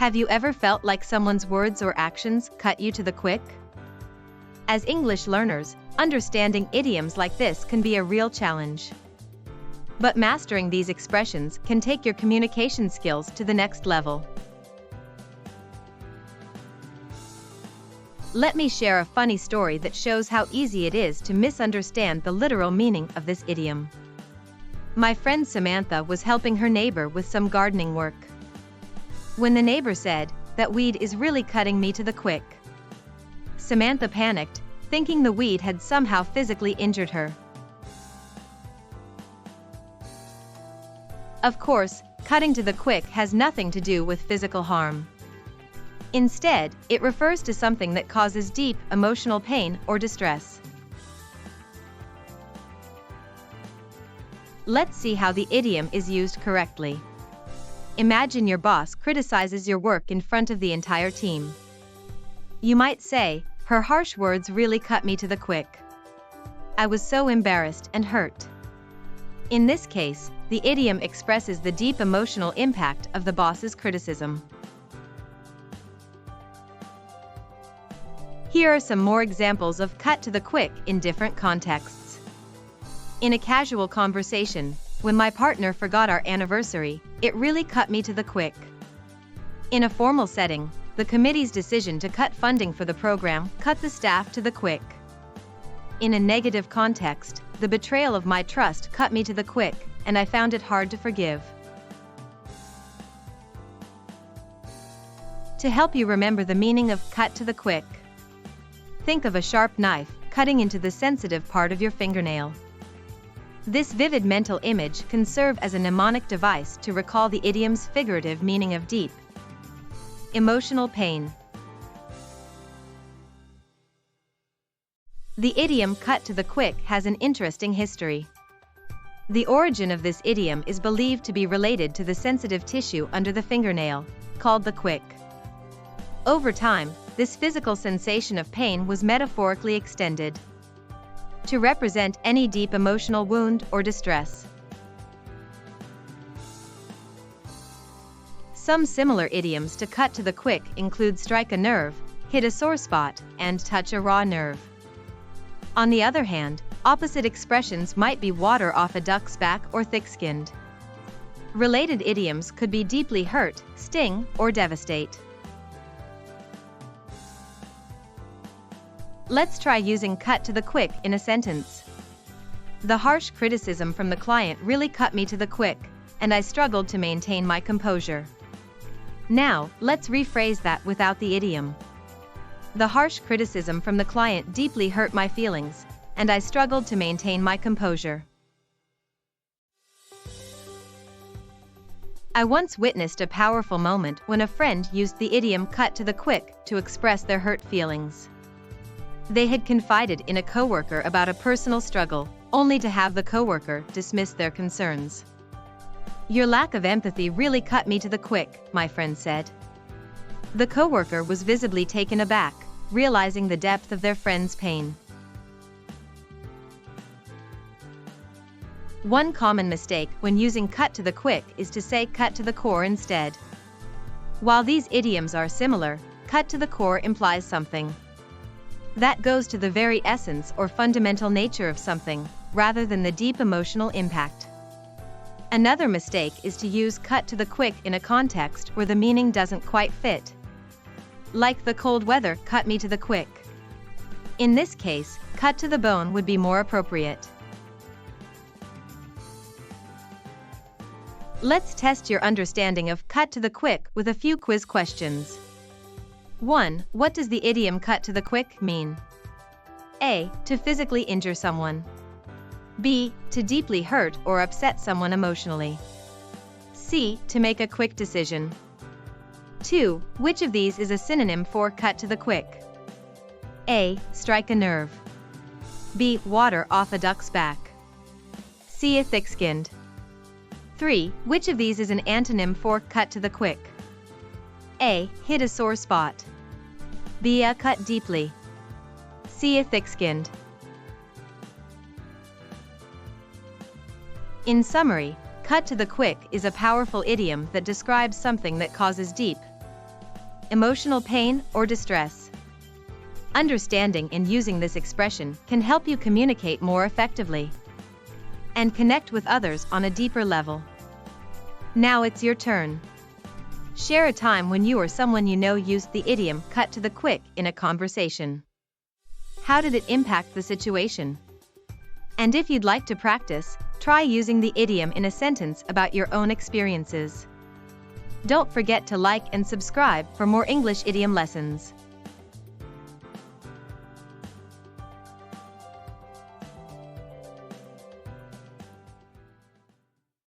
Have you ever felt like someone's words or actions cut you to the quick? As English learners, understanding idioms like this can be a real challenge. But mastering these expressions can take your communication skills to the next level. Let me share a funny story that shows how easy it is to misunderstand the literal meaning of this idiom. My friend Samantha was helping her neighbor with some gardening work. When the neighbor said, "That weed is really cutting me to the quick," Samantha panicked, thinking the weed had somehow physically injured her. Of course, cutting to the quick has nothing to do with physical harm. Instead, it refers to something that causes deep emotional pain or distress. Let's see how the idiom is used correctly. Imagine your boss criticizes your work in front of the entire team. You might say, "Her harsh words really cut me to the quick. I was so embarrassed and hurt." In this case, the idiom expresses the deep emotional impact of the boss's criticism. Here are some more examples of cut to the quick in different contexts. In a casual conversation, when my partner forgot our anniversary, it really cut me to the quick. In a formal setting, the committee's decision to cut funding for the program cut the staff to the quick. In a negative context, the betrayal of my trust cut me to the quick, and I found it hard to forgive. To help you remember the meaning of cut to the quick, think of a sharp knife cutting into the sensitive part of your fingernail. This vivid mental image can serve as a mnemonic device to recall the idiom's figurative meaning of deep emotional pain. The idiom cut to the quick has an interesting history. The origin of this idiom is believed to be related to the sensitive tissue under the fingernail, called the quick. Over time, this physical sensation of pain was metaphorically extended to represent any deep emotional wound or distress. Some similar idioms to cut to the quick include strike a nerve, hit a sore spot, and touch a raw nerve. On the other hand, opposite expressions might be water off a duck's back or thick-skinned. Related idioms could be deeply hurt, sting, or devastate. Let's try using cut to the quick in a sentence. The harsh criticism from the client really cut me to the quick, and I struggled to maintain my composure. Now, let's rephrase that without the idiom. The harsh criticism from the client deeply hurt my feelings, and I struggled to maintain my composure. I once witnessed a powerful moment when a friend used the idiom cut to the quick to express their hurt feelings. They had confided in a coworker about a personal struggle, only to have the coworker dismiss their concerns. "Your lack of empathy really cut me to the quick," my friend said. The coworker was visibly taken aback, realizing the depth of their friend's pain. One common mistake when using cut to the quick is to say cut to the core instead. While these idioms are similar, cut to the core implies something that goes to the very essence or fundamental nature of something, rather than the deep emotional impact. Another mistake is to use cut to the quick in a context where the meaning doesn't quite fit. Like the cold weather cut me to the quick. In this case, cut to the bone would be more appropriate. Let's test your understanding of cut to the quick with a few quiz questions. 1. What does the idiom cut to the quick mean? A. To physically injure someone. B. To deeply hurt or upset someone emotionally. C. To make a quick decision. 2. Which of these is a synonym for cut to the quick? A. Strike a nerve. B. Water off a duck's back. C. A thick-skinned. 3. Which of these is an antonym for cut to the quick? A. Hit a sore spot. B. A cut deeply. C. A thick-skinned. In summary, cut to the quick is a powerful idiom that describes something that causes deep emotional pain or distress. Understanding and using this expression can help you communicate more effectively and connect with others on a deeper level. Now it's your turn. Share a time when you or someone you know used the idiom cut to the quick in a conversation. How did it impact the situation? And if you'd like to practice, try using the idiom in a sentence about your own experiences. Don't forget to like and subscribe for more English idiom lessons.